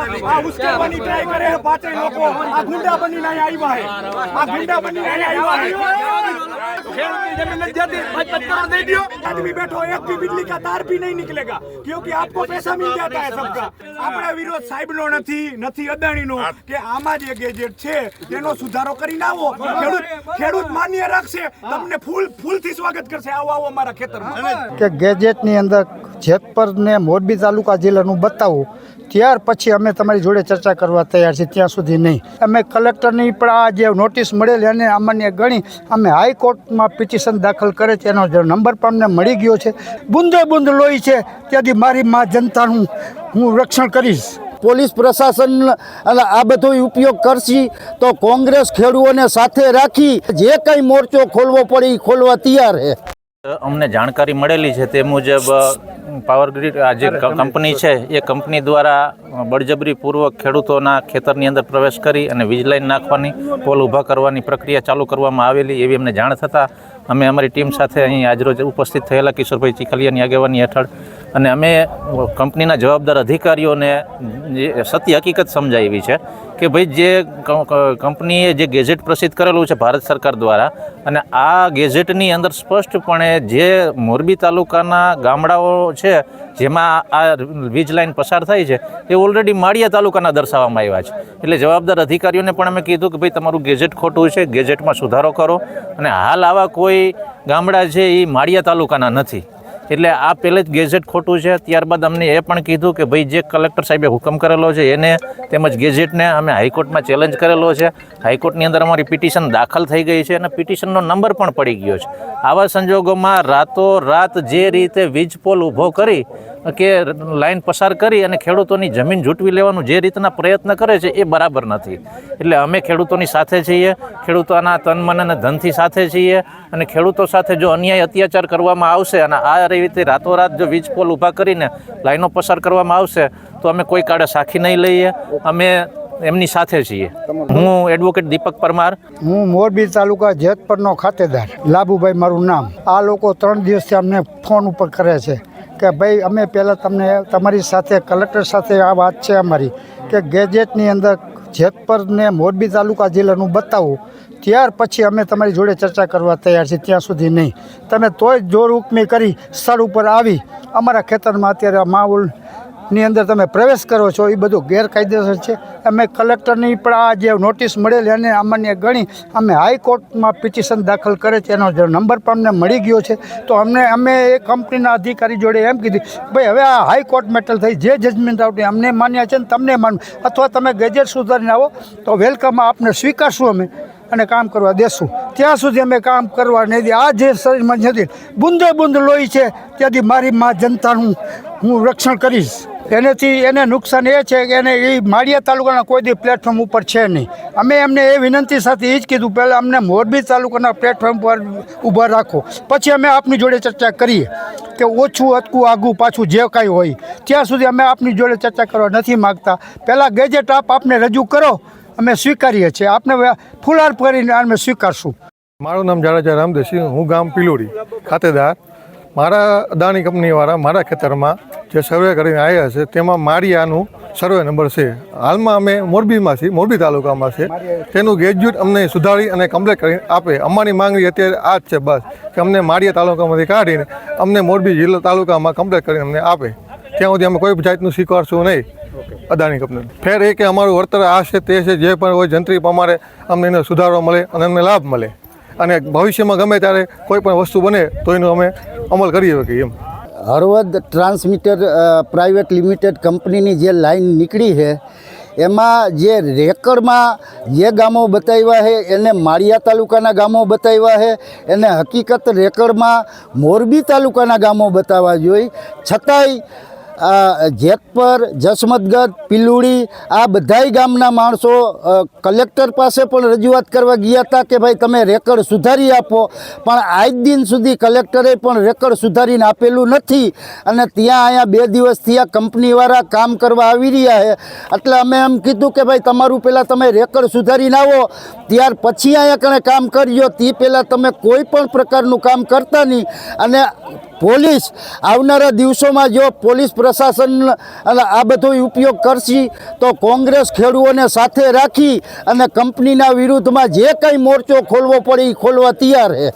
आ उसके बनी ट्राई करे है पांच लोग आ गुंडा बनी नहीं आई हुआ है आ गुंडा बनी नहीं आई हुआ है खेल जमीन लग जाती 5 करोड़ दे दियो आदमी बैठो एक भी बिजली का तार भी नहीं निकलेगा क्योंकि आपको पैसा मिल जाता है सबका આપણા વિરોધ સાહેબનો નથી અદાણીનો કે આમાં જે ગેજેટ છે તેનો સુધારો કરીને આવો ખેડૂત માન્ય રાખશે તમને ફૂલથી સ્વાગત કરશે આવો અમારા ખેતરમાં કે ગેજેટની અંદર જેતપર ને મોરબી તાલુકા જિલ્લાનું બતાવું ત્યાર પછી અમે તમારી જોડે ચર્ચા કરવા તૈયાર છીએ ત્યાં સુધી નહીં અમે કલેક્ટરની પણ આ જે નોટિસ મળેલી અને અમાન્ય ગણી અમે હાઈકોર્ટમાં પિટિશન દાખલ કરે છે એનો નંબર પણ અમને મળી ગયો છે બુંદે બુંદ લોહી છે ત્યાંથી મારી મા જનતાનું હું રક્ષણ કરીશ પોલીસ પ્રશાસન આ બધો ઉપયોગ કરશે તો કોંગ્રેસ ખેડૂતોને સાથે રાખી જે કંઈ મોરચો ખોલવો પડે એ ખોલવા તૈયાર છે અમને જાણકારી મળેલી છે તે મુજબ પાવર ગ્રીડ આ જે કંપની છે એ કંપની દ્વારા બળજબરીપૂર્વક ખેડૂતોના ખેતરની અંદર પ્રવેશ કરી અને વીજ લાઈન નાખવાની પોલ ઊભા કરવાની પ્રક્રિયા ચાલુ કરવામાં આવેલી એવી અમને જાણ થતાં અમે અમારી ટીમ સાથે અહીં આજરોજ ઉપસ્થિત થયેલા કિશોરભાઈ ચીખલિયાની આગેવાની હેઠળ અને અમે કંપનીના જવાબદાર અધિકારીઓને સત્ય હકીકત સમજાવી છે કે ભાઈ જે કંપનીએ જે ગેજેટ પ્રસિદ્ધ કરેલું છે ભારત સરકાર દ્વારા અને આ ગેજેટની અંદર સ્પષ્ટપણે જે મોરબી તાલુકાના ગામડાઓ છે જેમાં આ વીજ લાઇન પસાર થાય છે એ ઓલરેડી માળિયા તાલુકાના દર્શાવવામાં આવ્યા છે એટલે જવાબદાર અધિકારીઓને પણ અમે કીધું કે ભાઈ તમારું ગેજેટ ખોટું છે ગેજેટમાં સુધારો કરો અને હાલ આવા કોઈ ગામડા છે એ માળિયા તાલુકાના નથી એટલે આ પહેલે જ ગેજેટ ખોટું છે ત્યારબાદ અમને એ પણ કીધું કે ભાઈ જે કલેક્ટર સાહેબે હુકમ કરેલો છે એને તેમજ ગેજેટને અમે હાઈકોર્ટમાં ચેલેન્જ કરેલો છે હાઈકોર્ટની અંદર અમારી પિટિશન દાખલ થઈ ગઈ છે અને પિટિશનનો નંબર પણ પડી ગયો છે આવા સંજોગોમાં રાતોરાત જે રીતે વીજ પોલ ઊભો કરી કે લાઈન પસાર કરી અને ખેડૂતોની જમીન ઝૂંટવી લેવાનું જે રીતના પ્રયત્ન કરે છે એ બરાબર નથી એટલે અમે ખેડૂતોની સાથે છીએ ખેડૂતોના તન મન અને ધનથી સાથે છીએ અને ખેડૂતો સાથે જો અન્યાય અત્યાચાર કરવામાં આવશે અને આ રીતે રાતોરાત જો વીજ પોલ ઊભા કરીને લાઈનો પસાર કરવામાં આવશે તો અમે કોઈ કાળે સાખી નહીં લઈએ અમે એમની સાથે છીએ હું એડવોકેટ દીપક પરમાર હું મોરબી તાલુકા જેતપરનો ખાતેદાર લાભુભાઈ મારું નામ આ લોકો 3 દિવસથી અમને ફોન ઉપર કરે છે કે ભાઈ અમે પહેલાં તમને તમારી સાથે કલેક્ટર સાથે આ વાત છે અમારી કે ગેજેટની અંદર જેતપર ને મોરબી તાલુકા જિલ્લાનું બતાવું ત્યાર પછી અમે તમારી જોડે ચર્ચા કરવા તૈયાર છીએ ત્યાં સુધી નહીં તમે તોય જોર ઉકમી કરી સ્થળ ઉપર આવી અમારા ખેતરમાં અત્યારે માહોલની અંદર તમે પ્રવેશ કરો છો એ બધું ગેરકાયદેસર છે અમે કલેક્ટરની પણ આ જે નોટિસ મળેલી અને અમાન્ય ગણી અમે હાઈકોર્ટમાં પિટિશન દાખલ કરે છે એનો નંબર પણ અમને મળી ગયો છે તો અમે એ કંપનીના અધિકારી જોડે એમ કીધું ભાઈ હવે આ હાઈકોર્ટ મેટલ થઈ જે જજમેન્ટ આવતી અમને માન્ય છે ને તમને માન અથવા તમે ગેજેટ સુધારીને આવો તો વેલકમ આપને સ્વીકારશું અમે અને કામ કરવા દેશું ત્યાં સુધી અમે કામ કરવા નહીં દે આ જે શરીરમાં નથી બુંદે બુંદ લોહી છે ત્યાંથી મારી મા જનતાનું હું રક્ષણ કરીશ એને નુકસાન એ છે કે એને એ માળિયા તાલુકાના કોઈ દી પ્લેટફોર્મ ઉપર છે નહીં અમે એમને એ વિનંતી સાથે એ જ કીધું પહેલાં અમને મોરબી તાલુકાના પ્લેટફોર્મ પર ઊભા રાખો પછી અમે આપની જોડે ચર્ચા કરીએ કે ઓછું અટકું આગું પાછું જે કાંઈ હોય ત્યાં સુધી અમે આપની જોડે ચર્ચા કરવા નથી માગતા પહેલાં ગેજેટ આપને રજૂ કરો અમે સ્વીકારીએ છીએ આપને ફુલાર કરીને અમે સ્વીકારશું મારું નામ જાડેજા રામદેવસિંહ હું ગામ પિલોડી ખાતેદાર મારા અદાણી કંપનીવાળા મારા ખેતરમાં જે સર્વે કરીને આવ્યા છે તેમાં માળિયાનું સર્વે નંબર છે હાલમાં અમે મોરબીમાં છીએ મોરબી તાલુકામાં છે તેનું ગેજ્યુટ અમને સુધારી અને કમ્પ્લીટ કરીને આપે અમારી માંગણી અત્યારે આ જ છે બસ કે અમને માળિયા તાલુકામાંથી કાઢીને અમને મોરબી જિલ્લા તાલુકામાં કમ્પ્લીટ કરીને અમને આપે ત્યાં સુધી અમે કોઈ જાતનું સ્વીકારશું નહીં અદાણી કંપની ફેર એ કે અમારું વળતર આ છે તે છે જે પણ હોય જંત્રી પ્રમાણે અમને એનો સુધારો મળે અને અમને લાભ મળે અને ભવિષ્યમાં ગમે ત્યારે કોઈ પણ વસ્તુ બને તો એનો અમે અમલ કરીએ કે એમ હળવદ ટ્રાન્સમીટર પ્રાઇવેટ લિમિટેડ કંપનીની જે લાઈન નીકળી છે એમાં જે રેકર્ડમાં જે ગામો બતાવ્યા છે એને માળિયા તાલુકાના ગામો બતાવ્યા છે એને હકીકત રેકર્ડમાં મોરબી તાલુકાના ગામો બતાવવા જોઈએ છતાંય જેતપર જસમતગઢ પિલુડી આ બધાય ગામના માણસો કલેક્ટર પાસે પણ રજૂઆત કરવા ગયા હતા કે ભાઈ તમે રેકર્ડ સુધારી આપો પણ આજ દિન સુધી કલેક્ટરે પણ રેકર્ડ સુધારીને આપેલું નથી અને ત્યાં અહીંયા 2 દિવસથી આ કંપનીવાળા કામ કરવા આવી રહ્યા છે એટલે અમે એમ કીધું કે ભાઈ તમારું પહેલાં તમે રેકર્ડ સુધારીને આવો ત્યાર પછી અહીંયા કણે કામ કરજો તે પહેલાં તમે કોઈ પણ પ્રકારનું કામ કરતા નહીં અને પોલીસ આવનારા દિવસોમાં જો પોલીસ પ્રશાસન આ બધો ઉપયોગ કરશે તો કોંગ્રેસ ખેડૂતોને સાથે રાખી અને કંપનીના વિરુદ્ધમાં જે કંઈ મોરચો ખોલવો પડે એ ખોલવા તૈયાર છે.